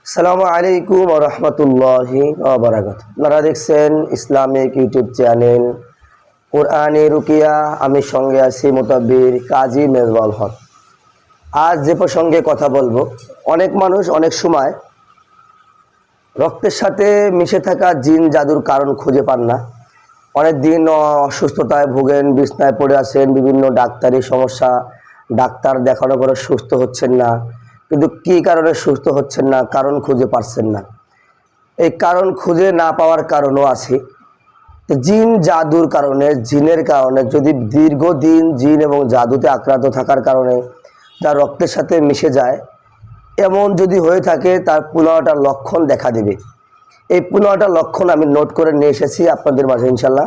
আসসালামু আলাইকুম ওয়া রাহমাতুল্লাহি ওয়া বারাকাতুহু। আপনারা দেখছেন ইসলামিক ইউটিউব চ্যানেল কোরআনে রুকিয়া। আমি সঙ্গে আছি মুতাব্বির কাজী মেজবাউল হক। আজ যে প্রসঙ্গে কথা বলবো, অনেক মানুষ অনেক সময় রক্তের সাথে মিশে থাকা জিন জাদুর কারণ খুঁজে পান না। অনেক দিন অসুস্থতায় ভোগেন, বিছনায় পড়ে আছেন, বিভিন্ন ডাক্তারি সমস্যা, ডাক্তার দেখানোর পরে সুস্থ হচ্ছেন না। কিন্তু কী কারণে সুস্থ হচ্ছেন না, কারণ খুঁজে পাচ্ছেন না। এই কারণ খুঁজে না পাওয়ার কারণও আছে। জিন জাদুর কারণে, জিনের কারণে, যদি দীর্ঘদিন জিন এবং জাদুতে আক্রান্ত থাকার কারণে তার রক্তের সাথে মিশে যায়, এমন যদি হয়ে থাকে, তার 15টা লক্ষণ দেখা দেবে। এই 15টা লক্ষণ আমি নোট করে নিয়ে এসেছি আপনাদের মাঝে ইনশাল্লাহ।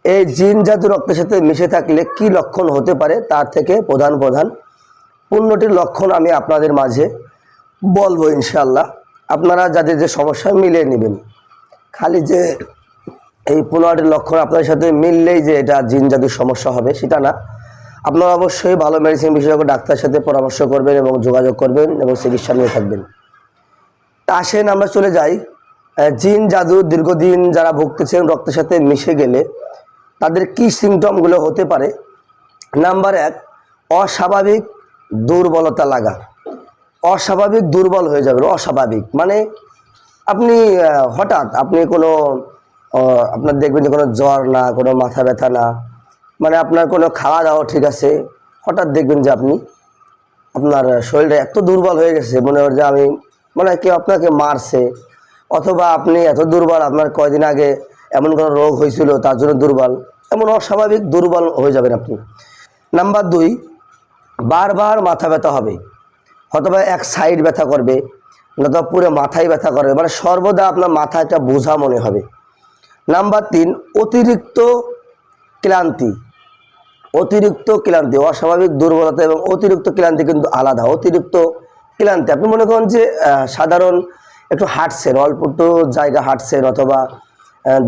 এই জিন জাদু রক্তের সাথে মিশে থাকলে কি লক্ষণ হতে পারে, তার থেকে প্রধান 15টি লক্ষণ আমি আপনাদের মাঝে বলবো ইনশাল্লাহ। আপনারা যাদের যে সমস্যা মিলিয়ে নেবেন। খালি যে এই 15টি লক্ষণ আপনাদের সাথে মিললেই যে এটা জিন জাদুর সমস্যা হবে সেটা না। আপনারা অবশ্যই ভালো মেডিসিন বিশেষজ্ঞ ডাক্তারের সাথে পরামর্শ করবেন এবং যোগাযোগ করবেন এবং চিকিৎসা নিয়ে থাকবেন। তা আসেন আমরা চলে যাই। জিন জাদু দীর্ঘদিন যারা ভুগতেছেন, রক্তের সাথে মিশে গেলে তাদের কি সিমটমগুলো হতে পারে। নাম্বার 1, অস্বাভাবিক দুর্বলতা লাগা। অস্বাভাবিক দুর্বল হয়ে যাবেন। অস্বাভাবিক মানে আপনি হঠাৎ আপনি কোনো আপনার দেখবেন যে কোনো জ্বর না, কোনো মাথা ব্যথা না, মানে আপনার কোনো খাওয়া দাওয়া ঠিক আছে, হঠাৎ দেখবেন যে আপনার শরীরটা এত দুর্বল হয়ে গেছে, মনে হয় যে মানে কেউ আপনাকে মারছে, অথবা আপনি এত দুর্বল, আপনার কয়দিন আগে এমন কোনো রোগ হয়েছিল তার জন্য দুর্বল, এমন অস্বাভাবিক দুর্বল হয়ে যাবেন আপনি। নাম্বার 2, বারবার মাথা ব্যথা হবে, অথবা এক সাইড ব্যথা করবে, অথবা পুরো মাথায় ব্যথা করবে, মানে সর্বদা আপনার মাথা একটা বোঝা মনে হবে। নাম্বার 3, অতিরিক্ত ক্লান্তি। অতিরিক্ত ক্লান্তি, অস্বাভাবিক দুর্বলতা এবং অতিরিক্ত ক্লান্তি কিন্তু আলাদা। অতিরিক্ত ক্লান্তি আপনি মনে করেন যে সাধারণ একটু হাঁটছেন, অল্প একটু জায়গা হাঁটছেন, অথবা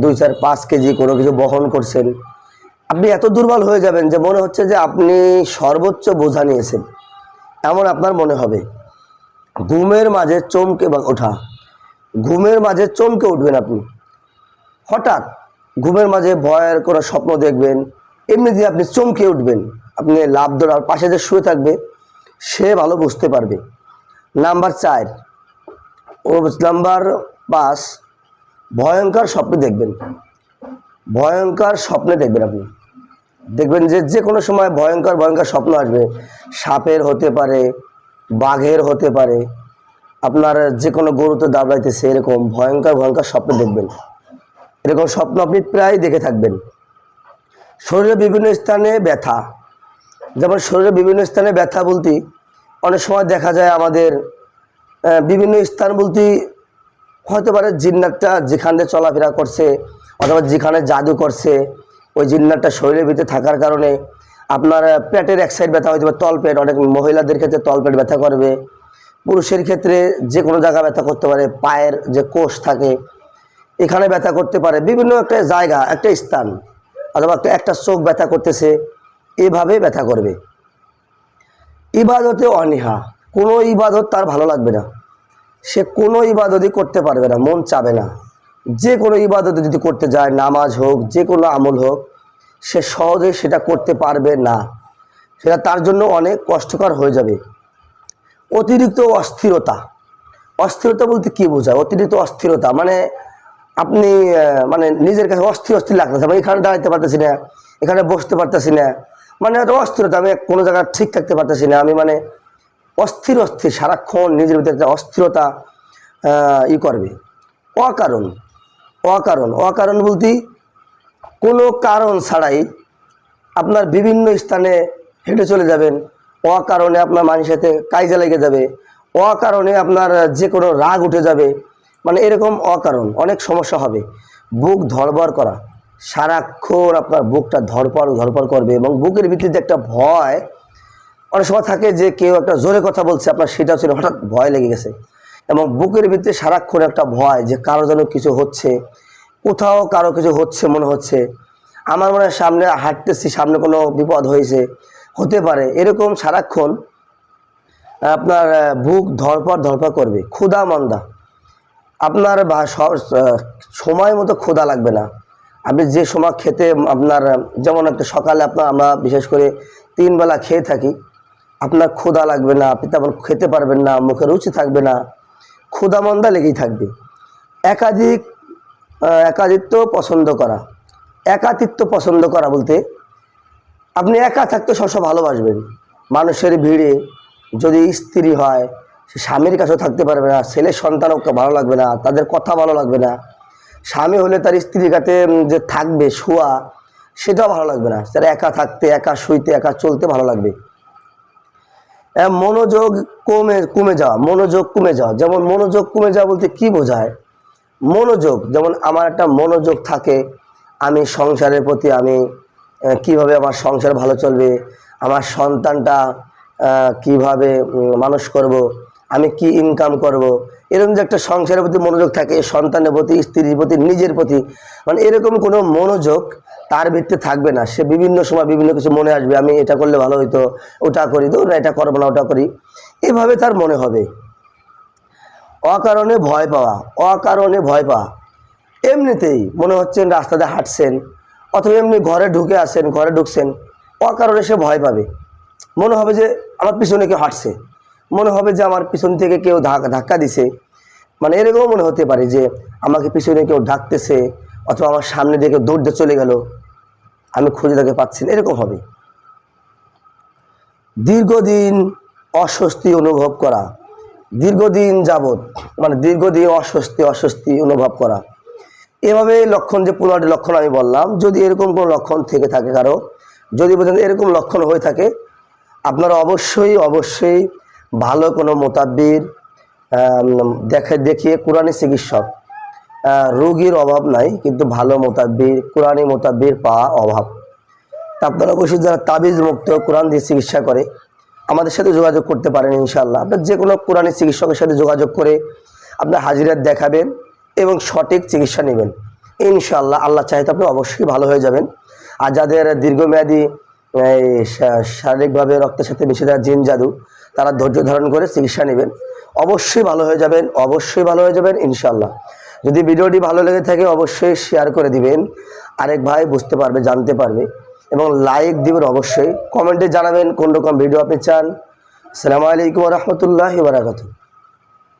2-4-5 কেজি কোনো কিছু বহন করছেন, আপনি এত দুর্বল হয়ে যাবেন যে মনে হচ্ছে যে আপনি সর্বোচ্চ বোঝা নিয়েছেন, এমন আপনার মনে হবে। ঘুমের মাঝে চমকে ওঠা। ঘুমের মাঝে চমকে উঠবেন আপনি, হঠাৎ ঘুমের মাঝে ভয়ের কোনো স্বপ্ন দেখবেন, এমনি দিয়ে আপনি চমকে উঠবেন। আপনি লাফ দৌড়ার পাশে যে শুয়ে থাকবে সে ভালো বুঝতে পারবে। নাম্বার 4 ও নাম্বার 5, ভয়ঙ্কর স্বপ্ন দেখবেন। ভয়ঙ্কর স্বপ্নে দেখবেন আপনি, দেখবেন যে কোনো সময় ভয়ঙ্কর স্বপ্ন আসবে। সাপের হতে পারে, বাঘের হতে পারে, আপনার যে কোনো গরুতে দাবড়াইতেছে, এরকম ভয়ঙ্কর স্বপ্ন দেখবেন। এরকম স্বপ্ন আপনি প্রায় দেখে থাকবেন। শরীরের বিভিন্ন স্থানে ব্যথা, যেমন শরীরের বিভিন্ন স্থানে ব্যথা বলতে অনেক সময় দেখা যায় আমাদের বিভিন্ন স্থান বলতে হতে পারে জিন্নাতটা যেখানে চলাফেরা করছে, অথবা যেখানে জাদু করছে, ওই জিন্নাতটা শরীরের ভিতরে থাকার কারণে আপনার পেটের এক সাইড ব্যথা হতে পারে, তলপেট। অনেক মহিলাদের ক্ষেত্রে তলপেট ব্যথা করবে, পুরুষের ক্ষেত্রে যে কোনো জায়গা ব্যথা করতে পারে, পায়ের যে কোষ থাকে এখানে ব্যথা করতে পারে, বিভিন্ন একটা জায়গা, একটা স্থান, অথবা একটা চোখ ব্যথা করতেছে, এভাবে ব্যথা করবে। ইবাদতে অনীহা, কোনো ইবাদত তার ভালো লাগবে না, সে কোনো ইবাদতই করতে পারবে না, মন চাবে না। যে কোনো ইবাদত যদি করতে যায়, নামাজ হোক, যে কোনো আমল হোক, সে সহজে সেটা করতে পারবে না, সেটা তার জন্য অনেক কষ্টকর হয়ে যাবে। অতিরিক্ত অস্থিরতা। অস্থিরতা বলতে কি বোঝায়? অতিরিক্ত অস্থিরতা মানে আপনি মানে নিজের কাছে অস্থির লাগতেছে, আমি এখানে দাঁড়াতে পারতেছি না, এখানে বসতে পারতেছি না, মানে একটা অস্থিরতা, আমি কোনো জায়গায় ঠিক থাকতে পারতেছি না, আমি মানে অস্থির সারাক্ষণ নিজের ভিতরে একটা অস্থিরতা করবে। অকারণ বলতে কোনো কারণ ছাড়াই আপনার বিভিন্ন স্থানে হেঁটে চলে যাবেন, অকারণে আপনার মানুষের সাথে কাইজা লেগে যাবে, অকারণে আপনার যে কোনো রাগ উঠে যাবে, মানে এরকম অকারণ অনেক সমস্যা হবে। বুক ধড়ফড় করা, সারাক্ষণ আপনার বুকটা ধড়ফড় করবে, এবং বুকের ভিতরে একটা ভয় অনেক সময় থাকে যে কেউ একটা জোরে কথা বলছে, আপনার সেটা ছিল হঠাৎ ভয় লেগে গেছে, এবং বুকের ভিতরে সারাক্ষণ একটা ভয় যে কারো যেন কিছু হচ্ছে, কোথাও কারো কিছু হচ্ছে মনে হচ্ছে, আমার মনে হয় সামনে হাঁটতেছি, সামনে কোনো বিপদ হতে পারে, এরকম সারাক্ষণ আপনার বুক ধরপড় করবে, ক্ষুধা মন্দা, আপনার সময় মতো ক্ষুধা লাগবে না। আপনি যে সময় খেতে আপনার, যেমন একটা সকালে আমরা বিশেষ করে 3 বেলা খেয়ে থাকি, আপনার ক্ষুধা লাগবে না, আপনি তেমন খেতে পারবেন না, মুখে রুচি থাকবে না, ক্ষুধা মন্দা লেগেই থাকবে। একাকিত্ব পছন্দ করা বলতে আপনি একা থাকতে সবসময় ভালোবাসবেন। মানুষের ভিড়ে যদি স্ত্রী হয়, সে স্বামীর কাছেও থাকতে পারবে না, ছেলের সন্তানও ভালো লাগবে না, তাদের কথা ভালো লাগবে না। স্বামী হলে তার স্ত্রীর কাছে যে থাকবে, শোয়া, সেটাও ভালো লাগবে না। তার একা থাকতে, একা শুইতে, একা চলতে ভালো লাগবে। মনোযোগ কমে যাওয়া। যেমন মনোযোগ কমে যাওয়া বলতে কি বোঝায়? মনোযোগ যেমন আমার একটা মনোযোগ থাকে, আমি সংসারের প্রতি, আমি কিভাবে আমার সংসার ভালো চলবে, আমার সন্তানটা কিভাবে মানুষ করব, আমি কি ইনকাম করব, এরকম যে একটা সংসারের প্রতি মনোযোগ থাকে, সন্তানের প্রতি, স্ত্রীর প্রতি, নিজের প্রতি, মানে এরকম কোনো মনোযোগ তার ভিত্তিতে থাকবে না। সে বিভিন্ন সময় বিভিন্ন কিছু মনে আসবে, আমি এটা করলে ভালো হইতো, ওটা করি, না এটা করবো না, ওটা করি, এভাবে তার মনে হবে। অকারণে ভয় পাওয়া, এমনিতেই মনে হচ্ছেন রাস্তাতে হাঁটছেন, অথবা এমনি ঘরে ঢুকছেন, অকারণে সে ভয় পাবে। মনে হবে যে আমার পিছনে কেউ হাঁটছে, মনে হবে যে আমার পিছন থেকে কেউ ধাক্কা দিছে, মানে এরকম মনে হতে পারে যে আমাকে পিছনে কেউ ডাকতেছে, অথবা আমার সামনে দিয়ে কেউ দৌড়তে চলে গেল, আমি খুঁজে তাকে পাচ্ছি না, এরকম হবে। দীর্ঘদিন অস্বস্তি অনুভব করা, দীর্ঘদিন যাবৎ, মানে দীর্ঘদিন অস্বস্তি অনুভব করা, এভাবে লক্ষণ, যে 15টি লক্ষণ আমি বললাম, যদি এরকম কোনো লক্ষণ থেকে থাকে কারো, যদি বোঝেন এরকম লক্ষণ হয়ে থাকে, আপনারা অবশ্যই ভালো কোনো মোতাব্বির দেখিয়ে, কোরআনী চিকিৎসক, রোগীর অভাব নাই, কিন্তু ভালো মোতাব্বির, কোরআনী মোতাব্বির পাওয়া অভাব। তা আপনারা অবশ্যই যারা তাবিজ মুক্ত কোরআন দিয়ে চিকিৎসা করে, আমাদের সাথে যোগাযোগ করতে পারেন। ইনশাআল্লাহ আপনার যে কোনো কোরআনী চিকিৎসকের সাথে যোগাযোগ করে আপনার হাজিরাত দেখাবেন এবং সঠিক চিকিৎসা নেবেন। ইনশাআল্লাহ আল্লাহ চাইতে আপনি অবশ্যই ভালো হয়ে যাবেন। আর যাদের দীর্ঘমেয়াদী শারীরিকভাবে রক্তের সাথে বেশি দেওয়া জিন জাদু, তারা ধৈর্য ধারণ করে চিকিৎসা নেবেন, অবশ্যই ভালো হয়ে যাবেন ইনশাআল্লাহ। যদি ভিডিওটি ভালো লেগে থাকে অবশ্যই শেয়ার করে দিবেন, আরেক ভাই বুঝতে পারবে, জানতে পারবে, এবং লাইক দিবেন। অবশ্যই কমেন্টে জানাবেন কোন রকম ভিডিও আপনি চান। আসসালামু আলাইকুম ওয়া রাহমাতুল্লাহি ওয়া বারাকাতুহু।